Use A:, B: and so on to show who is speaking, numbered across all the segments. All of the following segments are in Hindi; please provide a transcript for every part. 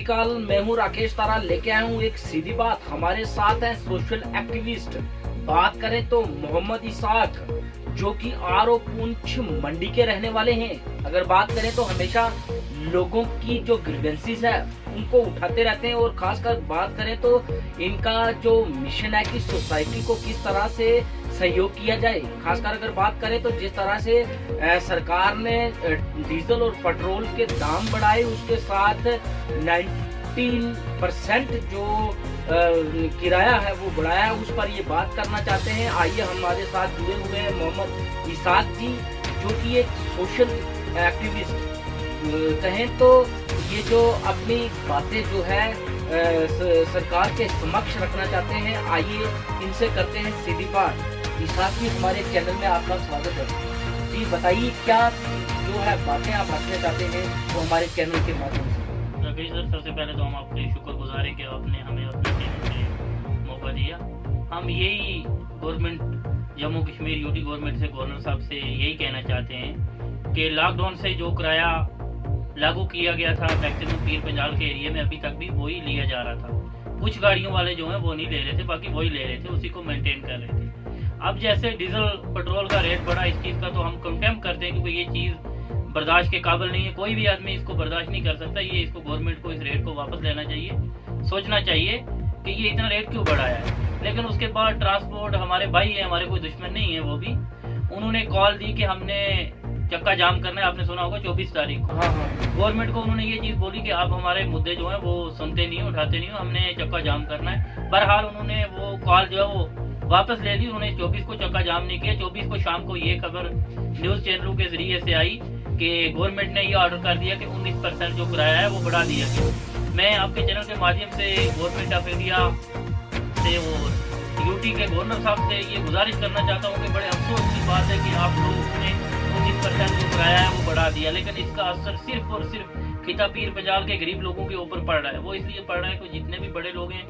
A: अकाल, मैं हूँ राकेश तारा, लेके आया हूँ एक सीधी बात। हमारे साथ है सोशल एक्टिविस्ट। बात करें तो मोहम्मद इसाक, जो कि आर ओ पुंछ मंडी के रहने वाले हैं। अगर बात करें तो हमेशा लोगों की जो ग्रीवेंसीज है उनको उठाते रहते हैं, और खासकर बात करें तो इनका जो मिशन है कि सोसाइटी को किस तरह से सहयोग किया जाए। खासकर अगर बात करें तो जिस तरह से सरकार ने डीजल और पेट्रोल के दाम बढ़ाए, उसके साथ 19% जो किराया है वो बढ़ाया है, उस पर ये बात करना चाहते हैं। आइए हमारे साथ जुड़े हुए हैं मोहम्मद इसाक जी, जो कि एक सोशल एक्टिविस्ट कहें तो ये जो अपनी बातें जो है सरकार के समक्ष रखना चाहते हैं। आइए इनसे करते हैं सीधी बात। इसाक जी, हमारे चैनल में आपका स्वागत है। जी बताइए, क्या जो है बातें आप रखना चाहते हैं वो हमारे चैनल के माध्यम से।
B: राकेश सर, सबसे पहले तो हम आपके शुक्रगुजार हैं कि आपने हमें अपने चैनल पे मौका दिया। हम यही government Jammu Kashmir UT government से, गवर्नर साहब से यही कहना चाहते हैं कि लॉकडाउन से जो किराया लागू किया गया था मैक्सिमम पीर पंजाल के एरिया में, अभी तक भी वही लिया जा रहा था। कुछ गाड़ियों वाले जो हैं वो नहीं ले रहे थे, बाकी वही ले रहे थे, उसी को मेंटेन कर रहे थे। अब जैसे डीजल पेट्रोल का रेट बढ़ा, इस चीज का तो हम कंडेम करते हैं, क्योंकि ये चीज बर्दाश्त के काबिल नहीं है। कोई भी आदमी इसको बर्दाश्त नहीं कर सकता। ये इसको गवर्नमेंट को इस रेट को वापस लेना चाहिए, सोचना चाहिए कि ये इतना रेट क्यों बढ़ाया है। लेकिन उसके बाद ट्रांसपोर्ट हमारे भाई है, हमारे कोई दुश्मन नहीं है, वो भी उन्होंने कॉल दी कि हमने चक्का जाम करना है। आपने सुना होगा 24 तारीख को। गवर्नमेंट को उन्होंने ये चीज बोली कि आप हमारे मुद्दे जो है वो सुनते नहीं हो, उठाते नहीं हो, हमने चक्का जाम करना है। बहरहाल उन्होंने वो कॉल जो है वो वापस ले ली। उन्होंने 24 को चक्का जाम नहीं किया। 24 को शाम को ये खबर न्यूज चैनलों के जरिए से आई कि गवर्नमेंट ने ये ऑर्डर कर दिया कि 19% जो किराया है वो बढ़ा दिया गया। मैं आपके चैनल के माध्यम से गवर्नमेंट ऑफ इंडिया से और यूटी के गवर्नर साहब से ये गुजारिश करना चाहता हूँ कि बड़े अफसोस की बात है कि आप लोगों ने 19% जो किराया है वो बढ़ा दिया, लेकिन इसका असर सिर्फ और सिर्फ खिता पीर पंजाल के गरीब लोगों के ऊपर पड़ रहा है। वो इसलिए पड़ रहा है कि जितने भी बड़े लोग हैं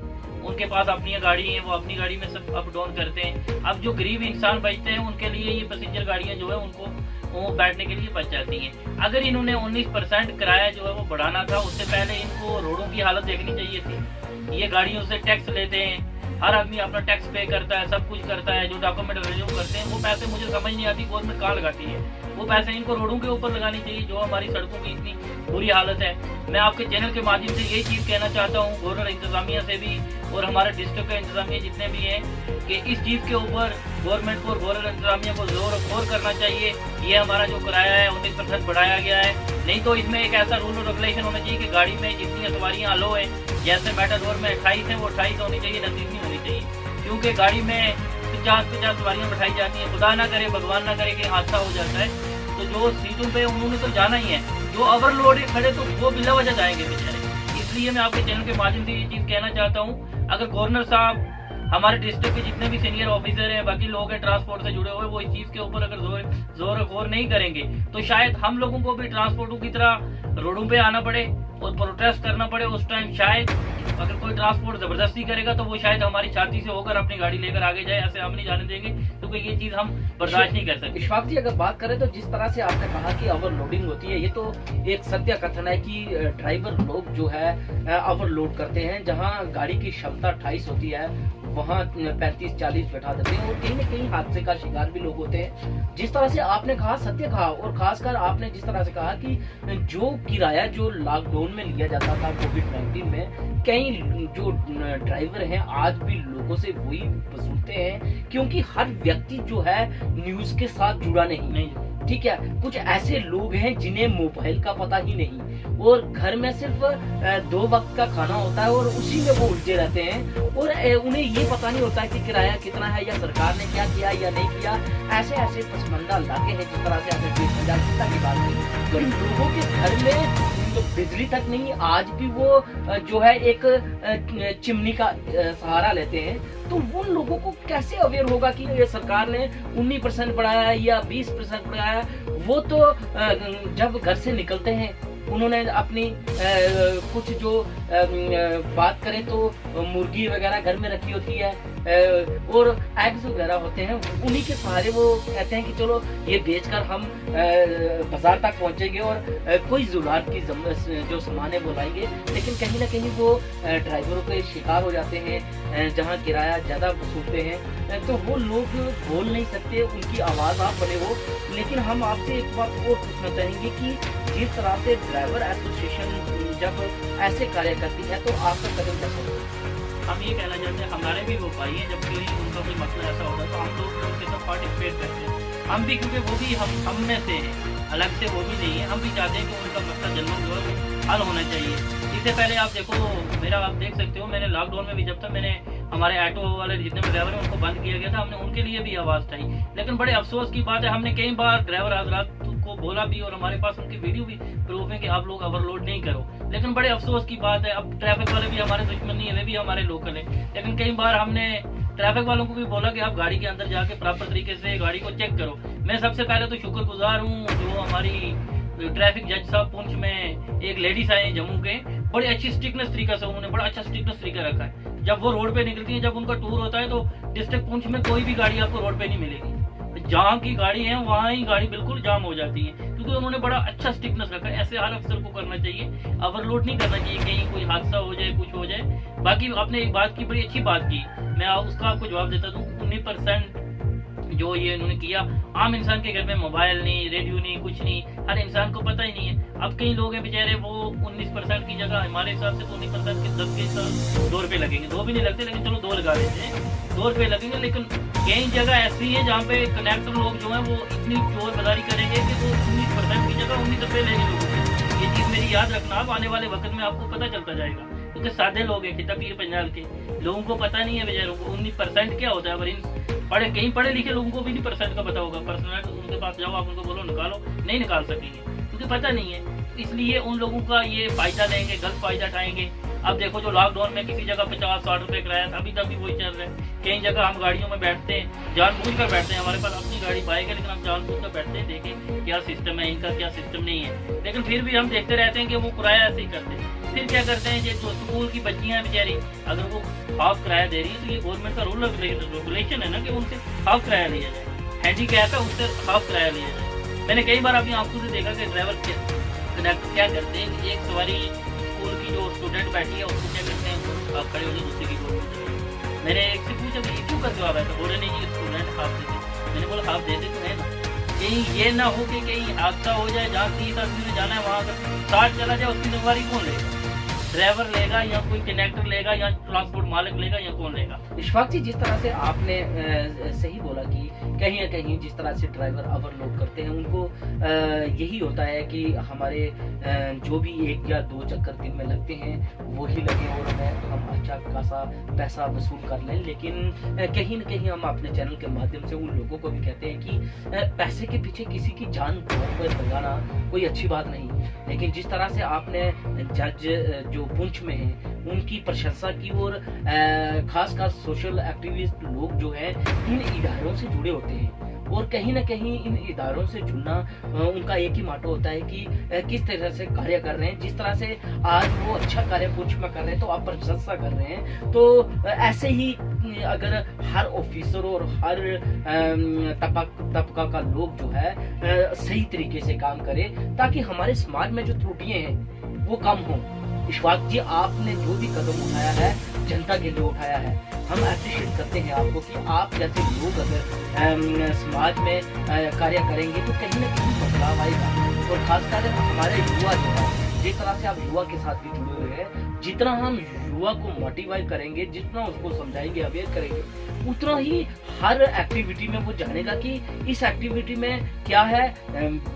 B: उनके पास अपनी गाड़ी है, वो अपनी गाड़ी में सब अप डाउन करते हैं। अब जो गरीब इंसान बचते हैं उनके लिए ये पैसेंजर गाड़ियां जो है उनको वो बैठने के लिए बच जाती हैं। अगर इन्होंने 19% किराया जो है वो बढ़ाना था, उससे पहले इनको रोडों की हालत देखनी चाहिए थी। ये गाड़ियों से टैक्स लेते हैं, हर आदमी अपना टैक्स पे करता है, सब कुछ करता है, जो डॉक्यूमेंट रिन्यू करते हैं, वो पैसे मुझे समझ नहीं आती गवर्नमेंट कहाँ लगाती है। वो पैसे इनको रोडों के ऊपर लगानी चाहिए, जो हमारी सड़कों की इतनी बुरी हालत है। मैं आपके चैनल के माध्यम से यही चीज कहना चाहता हूँ गवर्नर इंतजामिया से भी और हमारे डिस्ट्रिक्ट का इंतजामिया जितने भी हैं कि इस चीज के ऊपर गवर्नमेंट को और गवर्नर इंतजामिया को जोर और गौर करना चाहिए। ये हमारा जो किराया है 19% बढ़ाया गया है, नहीं तो इसमें एक ऐसा रूल और रेगुलेशन होना चाहिए कि गाड़ी में जितनी सवारियां अलो है, जैसे मेटाडोर में 28 है वो 28 होनी चाहिए, 29 नहीं होनी चाहिए। क्योंकि गाड़ी में 50 सवारियां बैठाई जाती हैं, खुदा ना करे भगवान ना करे कि हादसा हो जाता है, तो जो सीटों पे उन्होंने तो जाना ही है। जो ओवरलोड खड़े तो वो बिला वजह जाएंगे बेचारे। इसलिए मैं आपके चैनल के माध्यम से ये चीज कहना चाहता हूँ, अगर गवर्नर साहब, हमारे डिस्ट्रिक्ट के जितने भी सीनियर ऑफिसर हैं, बाकी लोग हैं ट्रांसपोर्ट से जुड़े हुए, वो इस चीज के ऊपर अगर जोर गौर नहीं करेंगे तो शायद हम लोगों को भी ट्रांसपोर्टों की तरह रोडों पे आना पड़े और प्रोटेस्ट करना पड़े। उस टाइम शायद अगर कोई ट्रांसपोर्ट जबरदस्ती करेगा तो वो शायद हमारी छाती से होकर अपनी गाड़ी लेकर आगे जाए। ऐसे हम नहीं जाने देंगे, क्योंकि ये चीज हम बर्दाश्त नहीं कर सकते।
A: इशफाक जी, अगर बात करें तो जिस तरह से आपने कहा कि ओवरलोडिंग होती है, ये तो एक सत्य कथन है कि ड्राइवर लोग जो है ओवरलोड करते हैं। जहां गाड़ी की क्षमता 28 होती है वहां 35-40 बैठा देते हैं, और कहीं न कहीं हादसे का शिकार भी लोग होते हैं। जिस तरह से आपने कहा सत्य कहा, और खासकर आपने जिस तरह से कहा कि जो किराया जो लॉकडाउन में लिया जाता था कोविड-19 में, कई जो ड्राइवर हैं आज भी लोगों से वही वसूलते हैं, क्योंकि हर व्यक्ति जो है न्यूज के साथ जुड़ा नहीं। ठीक है, कुछ ऐसे लोग हैं जिन्हें मोबाइल का पता ही नहीं, और घर में सिर्फ 2 वक्त का खाना होता है और उसी में वो उलझे रहते हैं, और उन्हें ये पता नहीं होता है कि किराया कितना है या सरकार ने क्या किया या नहीं किया। ऐसे पसमंदा इलाके हैं, जिस तरह से आपने की बात की, तो लोगों के घर में तो बिजली तक नहीं, आज भी वो जो है एक चिमनी का सहारा लेते हैं। तो उन लोगों को कैसे अवेयर होगा कि ये सरकार ने 19% बढ़ाया या 20% बढ़ाया। वो तो जब घर से निकलते हैं उन्होंने अपनी कुछ जो बात करें तो मुर्गी वगैरह घर में रखी होती है, और एग्स वगैरह होते हैं, उन्हीं के सहारे वो कहते हैं कि चलो ये बेचकर हम बाजार तक पहुंचेंगे और कोई ज़रूरत की जो सामान है वो लाएंगे। लेकिन कहीं ना कहीं वो ड्राइवरों के शिकार हो जाते हैं, जहां किराया ज़्यादा वसूलते हैं। तो वो लोग बोल नहीं सकते, उनकी आवाज़ आप बने हो। लेकिन हम आपसे एक बात और पूछना चाहेंगे कि जिस तरह से ड्राइवर एसोसिएशन जब ऐसे कार्य करती है तो आपका कदम कैसा होगा?
B: हम ये कहना चाहते हैं, हमारे भी वो भाई हैं, जब कोई उनका कोई मसला ऐसा होता है तो हम लोग उनके साथ पार्टिसिपेट करते हैं। हम भी, क्योंकि वो भी हम में से हैं, अलग से वो भी नहीं है। हम भी चाहते हैं कि उनका मसला जन्म जो है वो हल होना चाहिए। इससे पहले आप देखो, मेरा आप देख सकते हो, मैंने लॉकडाउन में भी जब तक मैंने हमारे ऑटो वाले जितने भी ड्राइवर हैं उनको बंद किया गया था, हमने उनके लिए भी आवाज़ उठाई। लेकिन बड़े अफसोस की बात है, हमने कई बार ड्राइवर हजरात को बोला भी और हमारे पास उनकी वीडियो भी प्रूफ है कि आप लोग ओवरलोड नहीं करो। लेकिन बड़े अफसोस की बात है, अब ट्रैफिक वाले भी हमारे दुश्मन नहीं है, वे भी हमारे लोकल है। लेकिन कई बार हमने ट्रैफिक वालों को भी बोला कि आप गाड़ी के अंदर जाके प्रॉपर तरीके से गाड़ी को चेक करो। मैं सबसे पहले तो शुक्रगुजार हूँ जो हमारी ट्रैफिक जज साहब पुंछ में एक लेडीज आए जम्मू के, बड़ी अच्छी स्ट्रिक्टनेस तरीका से उन्होंने बड़ा अच्छा स्ट्रिक्टनेस तरीका रखा है। जब वो रोड पे निकलती है, जब उनका टूर होता है, तो डिस्ट्रिक्ट पुंछ में कोई भी गाड़ी आपको रोड पे नहीं मिलेगी। जहाँ की गाड़ी है वहाँ ही गाड़ी बिल्कुल जाम हो जाती है, क्योंकि उन्होंने बड़ा अच्छा स्ट्रिक्टनेस रखा है। ऐसे हर अफसर को करना चाहिए, ओवरलोड नहीं करना चाहिए, कहीं कोई हादसा हो जाए, कुछ हो जाए। बाकी आपने एक बात की, बड़ी अच्छी बात की, मैं उसका आपको जवाब देता हूँ। 19% जो ये इन्होंने किया, आम इंसान के घर में मोबाइल नहीं, रेडियो नहीं, कुछ नहीं, हर इंसान को पता ही नहीं है। अब कई लोग हैं बेचारे, वो 19% की जगह हमारे हिसाब से तो 19% के 10 के 2 रुपए लगेंगे, 2 भी नहीं लगते, लेकिन चलो 2 लगा देते हैं, 2 रुपए लगेंगे। लेकिन कई जगह ऐसी है जहाँ पे कनेक्टर लोग जो है वो इतनी चोर बाजारी करेंगे कि वो 19% की जगह 19 रुपए लेंगे लोगों से। ये चीज मेरी याद रखना, आप आने वाले वक्त में आपको पता चलता जाएगा, क्योंकि सादे लोग हैं, खिता पीर पंजाल के लोगों को पता नहीं है बेचारों को 19% क्या होता है। पर कहीं पढ़े लिखे लोगों को भी नहीं परसेंट का पता होगा। पर्सनल उनके पास जाओ, आप उनको बोलो निकालो, नहीं निकाल सकेंगे, क्योंकि पता नहीं है। इसलिए उन लोगों का ये फायदा लेंगे, गलत फायदा उठाएंगे। अब देखो, जो लॉकडाउन में किसी जगह 50-60 रुपए किराया था, अभी तक भी वही चल रहा है। कई जगह हम गाड़ियों में बैठते हैं, जानबूझ कर बैठते हैं, हमारे पास अपनी गाड़ी बाइक है, लेकिन हम जानबूझ कर बैठते हैं, देखें क्या सिस्टम है इनका, क्या सिस्टम नहीं है। लेकिन फिर भी हम देखते रहते हैं कि वो किराया ऐसे ही करते हैं। फिर क्या करते हैं, जो स्कूल की बच्चियां बेचारी, अगर वो हाफ किराया दे रही है तो ये गवर्नमेंट का रूल रेगुलेशन है ना कि उनसे हाफ किराया लिया जाए। हैंडीकैप है, उससे हाफ किराया लिया जाए। मैंने कई बार अपनी आंखों से देखा कि ड्राइवर कनेक्टर क्या करते हैं कि एक सवारी स्कूल की जो स्टूडेंट बैठी है उसको क्या करते हैं, आप खड़े हो जाए, दूसरे की गोद। मैंने एक से पूछा कि क्यों करते हो आप ऐसा? बोले नहीं, ये स्टूडेंट हाफ देते। मैंने बोला हाफ देते तो है ना, कहीं ये ना हो कि कहीं हादसा हो जाए, जहाँ 30 आदमी ने जाना है वहाँ अगर 60 चला जाए, उसकी जिम्मेवारी कौन लेगा? ड्राइवर लेगा या कोई कनेक्टर लेगा या ट्रांसपोर्ट मालिक लेगा या कौन लेगा?
A: इशफाक जी, जिस तरह से आपने सही बोला कि कहीं ना कहीं जिस तरह से ड्राइवर ओवरलोड करते हैं, उनको यही होता है कि हमारे जो भी 1 या 2 चक्कर दिन में लगते हैं वो ही लगे और हम अच्छा खासा पैसा वसूल कर लें। लेकिन कहीं ना कहीं हम अपने चैनल के माध्यम से उन लोगों को भी कहते हैं कि पैसे के पीछे किसी की जान को लगाना कोई अच्छी बात नहीं। लेकिन जिस तरह से आपने जज जो पुंछ में है उनकी प्रशंसा की, और खासकर सोशल एक्टिविस्ट लोग जो है इन इदारों से जुड़े होते हैं, और कहीं ना कहीं इन इदारों से जुड़ना उनका एक ही मोटो होता है कि किस तरह से कार्य कर रहे हैं। जिस तरह से आज वो अच्छा कार्य पुंछ में कर रहे हैं तो आप प्रशंसा कर रहे हैं। तो ऐसे ही अगर हर ऑफिसर और हर तबका का लोग जो है सही तरीके से काम करे, ताकि हमारे समाज में जो त्रुटियां हैं वो कम हों। इशफाक जी, आपने जो भी कदम उठाया है जनता के लिए उठाया है, हम अप्रिशिएट करते हैं आपको कि आप जैसे लोग अगर समाज में कार्य करेंगे तो कहीं ना कहीं बदलाव आएगा। और खासकर हमारे युवा जो है, जिस तरह से आप युवा के साथ भी जुड़े हुए हैं, जितना हम युवा को मोटिवेट करेंगे, जितना उसको समझाएंगे, अवेयर करेंगे, उतना ही हर एक्टिविटी में वो जानेगा कि इस एक्टिविटी में क्या है,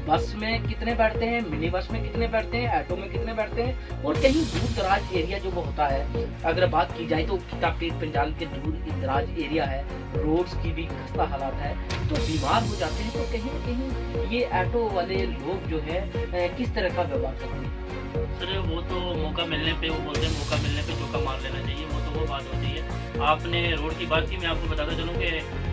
A: बस में कितने बैठते हैं, मिनी बस में कितने बैठते हैं, ऑटो में कितने बैठते हैं। और कहीं दूर दराज एरिया जो वो होता है, अगर बात की जाए तो किताबीर पंजाब के दूर दराज एरिया है, रोड्स की भी खस्ता हालात है, तो बीमार हो जाते हैं। तो कहीं न कहीं ये ऑटो वाले लोग जो है किस तरह का व्यवहार करते हैं?
B: सर, वो तो मौका मिलने पे, वो बोलते हैं मौका मिलने पे चौका मार लेना चाहिए, वो बात होती है। आपने रोड की बात की, मैं आपको बताता चलूँ कि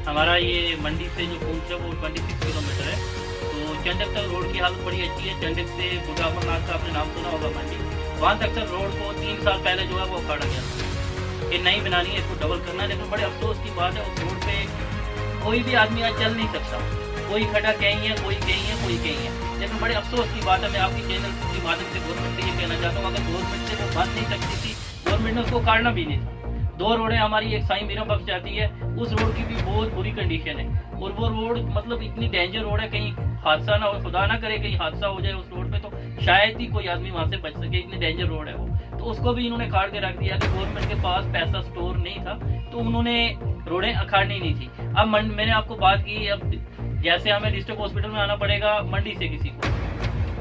B: हमारा ये मंडी से जो पुंछ है वो 26 किलोमीटर है। तो चंडक तक रोड की हालत बड़ी अच्छी है। चंडक से बुढ़ा अमरनाथ का आपने नाम सुना होगा मंडी, वहाँ तक सर रोड को 3 साल पहले जो है वो उखाड़ा गया था। ये नहीं बनानी है, इसको डबल करना है। लेकिन बड़े अफसोस की बात है, उस रोड पे कोई भी आदमी आज चल नहीं सकता। कोई खड़ा कहीं है, कोई कहीं है, कोई कहीं है। लेकिन बड़े अफसोस की बात है, मैं आपकी चैनल के माध्यम से गवर्नमेंट से ये कहना चाहता हूँ, अगर गवर्नमेंट से वो बन नहीं सकती थी, गवर्नमेंट ने उसको काटना भी नहीं था। 2 रोडें हमारी, एक साईं मीरा बख्श जाती है, उस रोड की भी बहुत बुरी कंडीशन है। और वो रोड मतलब इतनी डेंजर रोड है, कहीं हादसा ना हो, खुदा ना करे कहीं हादसा हो जाए उस रोड पे, तो शायद ही कोई आदमी वहां से बच सके, इतनी डेंजर रोड है वो। तो उसको भी इन्होंने काट के रख दिया कि गवर्नमेंट के पास पैसा स्टोर नहीं था, तो उन्होंने रोडें अखाड़नी नहीं थी। अब मैंने आपको बात की, अब जैसे हमें डिस्ट्रिक्ट हॉस्पिटल में आना पड़ेगा मंडी से किसी को,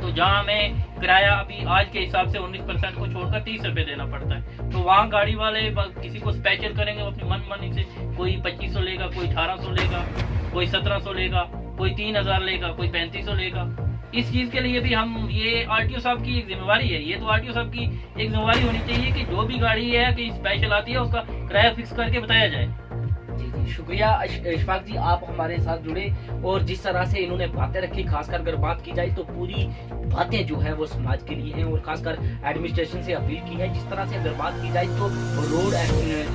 B: तो जहाँ हमें किराया अभी आज के हिसाब से 19% को छोड़कर 30 रुपए देना पड़ता है। तो वहाँ गाड़ी वाले किसी को स्पेशल करेंगे, वो अपनी मन से कोई 2500 लेगा, कोई 1800 लेगा, कोई 1700 लेगा, कोई 3000 लेगा, कोई 3500 लेगा। इस चीज के लिए भी हम, ये आरटीओ साहब की एक जिम्मेवारी है, ये तो आरटीओ साहब की एक जिम्मेवारी होनी चाहिए कि जो भी गाड़ी है कि स्पेशल आती है उसका किराया फिक्स करके बताया जाए।
A: जी शुक्रिया इशफाक जी, आप हमारे साथ जुड़े और जिस तरह से इन्होंने बातें रखी, खासकर अगर बात की जाए तो पूरी बातें जो है वो समाज के लिए हैं और खासकर एडमिनिस्ट्रेशन से अपील की है। जिस तरह से अगर बात की जाए तो रोड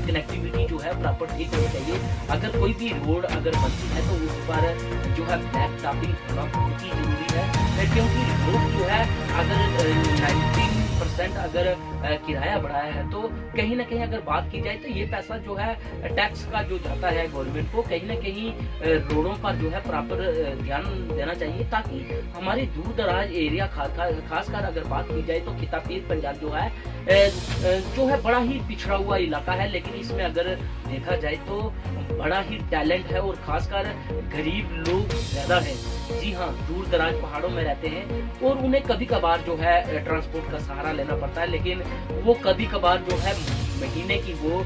A: कनेक्टिविटी जो है प्रॉपर ठीक होनी चाहिए। अगर कोई भी रोड अगर बनती है तो उस पर जो है ब्लैक टॉपिंग होना बहुत ही जरूरी है, क्योंकि रोड जो है अगर 19% अगर किराया बढ़ाया है तो कहीं ना कहीं अगर बात की जाए तो ये पैसा जो है टैक्स का जो जाता है गवर्नमेंट को, कहीं ना कहीं रोडों पर जो है प्रॉपर ध्यान देना चाहिए, ताकि हमारे दूर दराज एरिया खासकर अगर बात की जाए तो खिता पीर पंजाब जो है बड़ा ही पिछड़ा हुआ इलाका है, लेकिन इसमें अगर देखा जाए तो बड़ा ही टैलेंट है और खासकर गरीब लोग ज्यादा है। जी हाँ, दूर दराज पहाड़ों में रहते हैं और उन्हें कभी कभार जो है ट्रांसपोर्ट का सहारा लेना पड़ता है, लेकिन वो कभी कभार जो है महीने की वो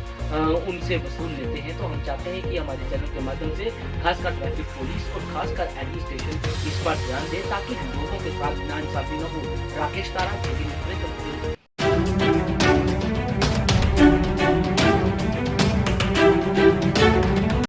A: उनसे वसूल लेते हैं। तो हम चाहते हैं कि हमारे चैनल के माध्यम से खासकर ट्रैफिक पुलिस और खासकर एडमिनिस्ट्रेशन इस पर ध्यान दे, ताकि लोगों के साथ नाइंसाफी न हो। राकेश तारा,